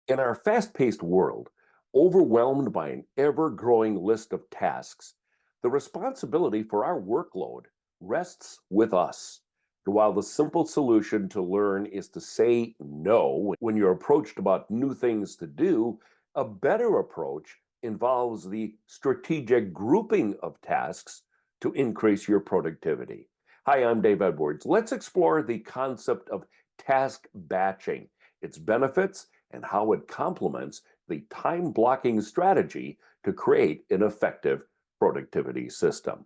In our fast-paced world, overwhelmed by an ever-growing list of tasks, the responsibility for our workload rests with us. While the simple solution to learn is to say no when you're approached about new things to do, a better approach involves the strategic grouping of tasks to increase your productivity. Hi, I'm Dave Edwards. Let's explore the concept of task batching, its benefits, and how it complements the time blocking strategy to create an effective productivity system.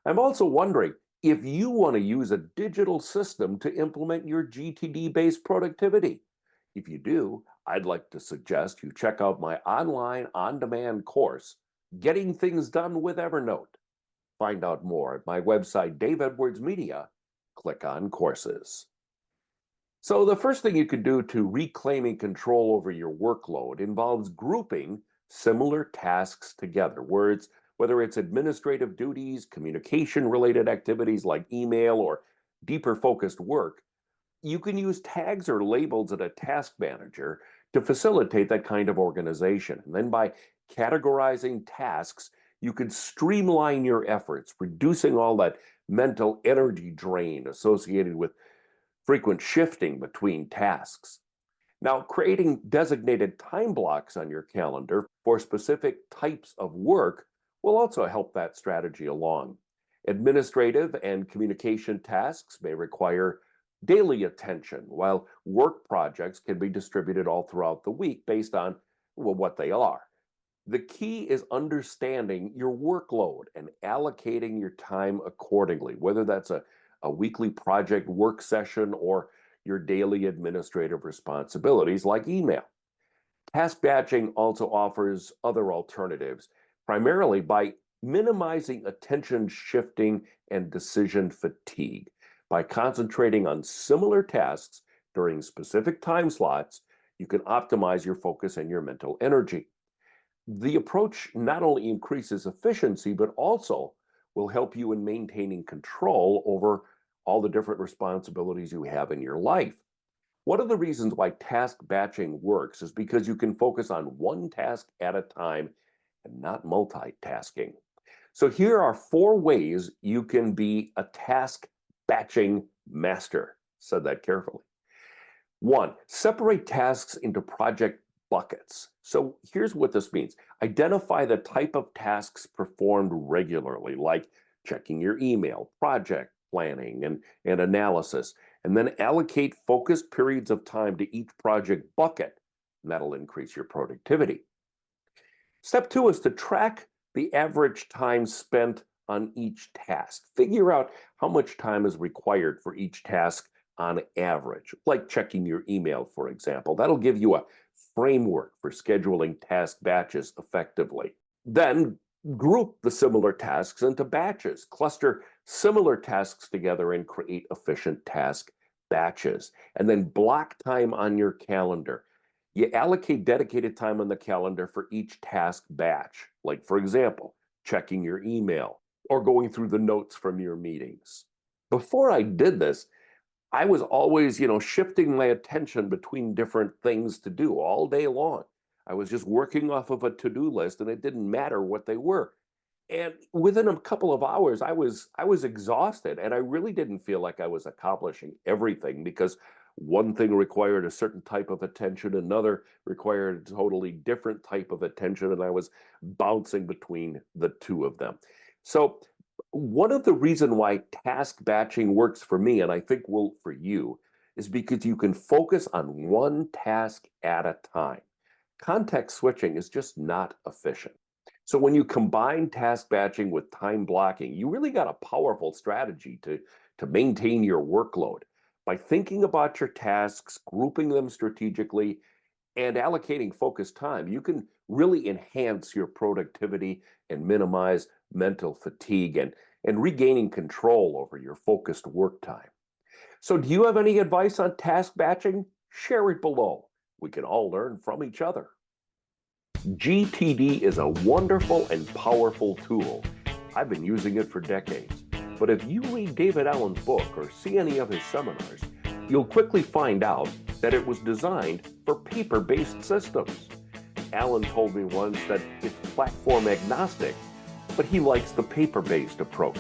I'm also wondering if you want to use a digital system to implement your GTD based productivity. If you do, I'd like to suggest you check out my online on demand course, Getting Things Done with Evernote. Find out more at my website, Dave Edwards Media. Click on courses. So the first thing you could do to reclaiming control over your workload involves grouping similar tasks together, whether it's administrative duties, communication-related activities like email, or deeper focused work. You can use tags or labels in a task manager to facilitate that kind of organization. And then by categorizing tasks, you can streamline your efforts, reducing all that mental energy drain associated with frequent shifting between tasks. Now, creating designated time blocks on your calendar for specific types of work will also help that strategy along. Administrative and communication tasks may require daily attention, while work projects can be distributed all throughout the week based on what they are. The key is understanding your workload and allocating your time accordingly, whether that's a weekly project work session or your daily administrative responsibilities like email. Task batching also offers other alternatives, primarily by minimizing attention shifting and decision fatigue. By concentrating on similar tasks during specific time slots, you can optimize your focus and your mental energy. The approach not only increases efficiency, but also will help you in maintaining control over all the different responsibilities you have in your life. One of the reasons why task batching works is because you can focus on one task at a time and not multitasking. So here are 4 ways you can be a task batching master. Said that carefully. 1, separate tasks into project buckets. So here's what this means. Identify the type of tasks performed regularly, like checking your email, project planning, and analysis, and then allocate focused periods of time to each project bucket. And that'll increase your productivity. Step 2 is to track the average time spent on each task. Figure out how much time is required for each task on average, like checking your email, for example. That'll give you a framework for scheduling task batches effectively. Then group the similar tasks into batches, cluster similar tasks together, and create efficient task batches. And then block time on your calendar. You allocate dedicated time on the calendar for each task batch, like, for example, checking your email or going through the notes from your meetings. Before I did this, I was always, shifting my attention between different things to do all day long. I was just working off of a to-do list, and it didn't matter what they were. And within a couple of hours, I was exhausted, and I really didn't feel like I was accomplishing everything because one thing required a certain type of attention, another required a totally different type of attention, and I was bouncing between the two of them. So one of the reasons why task batching works for me, and I think will for you, is because you can focus on one task at a time. Context switching is just not efficient. So when you combine task batching with time blocking, you really got a powerful strategy to maintain your workload. By thinking about your tasks, grouping them strategically, and allocating focused time, you can really enhance your productivity and minimize mental fatigue and regaining control over your focused work time. So do you have any advice on task batching? Share it below. We can all learn from each other. GTD is a wonderful and powerful tool. I've been using it for decades. But if you read David Allen's book or see any of his seminars, you'll quickly find out that it was designed for paper-based systems. Alan told me once that it's platform agnostic, but he likes the paper-based approach.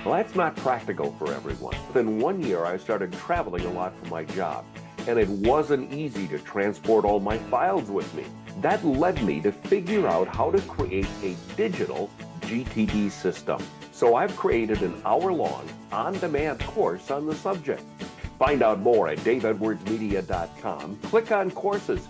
Well, that's not practical for everyone. Within 1 year, I started traveling a lot for my job, and it wasn't easy to transport all my files with me. That led me to figure out how to create a digital GTD system. So I've created an hour-long, on-demand course on the subject. Find out more at daveedwardsmedia.com. Click on courses